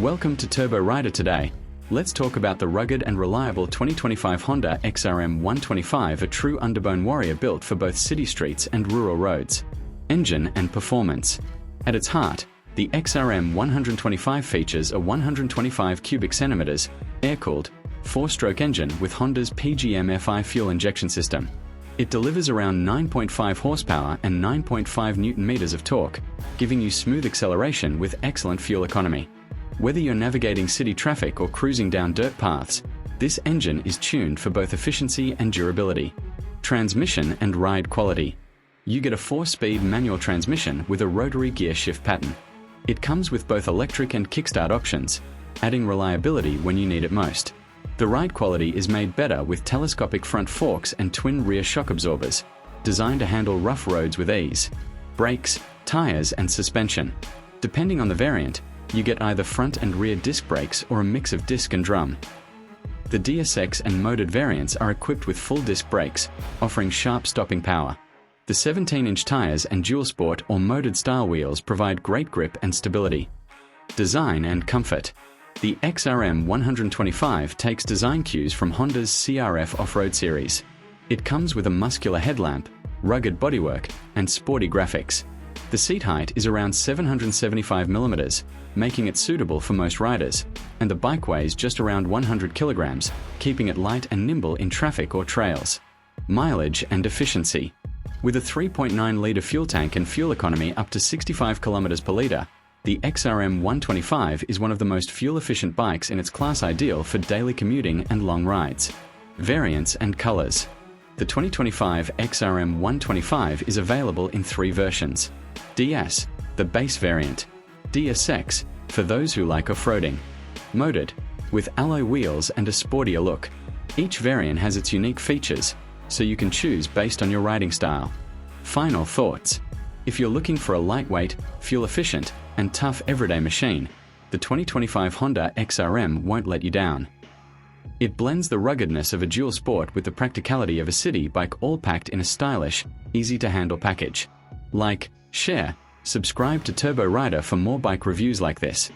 Welcome to Turbo Rider today. Let's talk about the rugged and reliable 2025 Honda XRM 125, a true underbone warrior built for both city streets and rural roads. Engine and performance. At its heart, the XRM 125 features a 125 cubic centimeters, air-cooled, 4-stroke engine with Honda's PGM-FI fuel injection system. It delivers around 9.5 horsepower and 9.5 newton-meters of torque, giving you smooth acceleration with excellent fuel economy. Whether you're navigating city traffic or cruising down dirt paths, this engine is tuned for both efficiency and durability. Transmission and ride quality. You get a 4-speed manual transmission with a rotary gear shift pattern. It comes with both electric and kickstart options, adding reliability when you need it most. The ride quality is made better with telescopic front forks and twin rear shock absorbers, designed to handle rough roads with ease. Brakes, tires, and suspension. Depending on the variant, you get either front and rear disc brakes or a mix of disc and drum. The DSX and motored variants are equipped with full disc brakes, offering sharp stopping power. The 17-inch tires and dual sport or motored style wheels provide great grip and stability. Design and comfort. The XRM 125 takes design cues from Honda's CRF off-road series. It comes with a muscular headlamp, rugged bodywork, and sporty graphics. The seat height is around 775 millimeters, making it suitable for most riders, and the bike weighs just around 100 kilograms, keeping it light and nimble in traffic or trails. Mileage and efficiency. With a 3.9-liter fuel tank and fuel economy up to 65 kilometers per liter, the XRM 125 is one of the most fuel-efficient bikes in its class, ideal for daily commuting and long rides. Variants and colors. The 2025 XRM 125 is available in 3 versions. DS, the base variant. DSX, for those who like off-roading. Motored, with alloy wheels and a sportier look. Each variant has its unique features, so you can choose based on your riding style. Final thoughts. If you're looking for a lightweight, fuel-efficient, and tough everyday machine, the 2025 Honda XRM won't let you down. It blends the ruggedness of a dual sport with the practicality of a city bike, all packed in a stylish, easy-to-handle package. Like, share, subscribe to Turbo Rider for more bike reviews like this.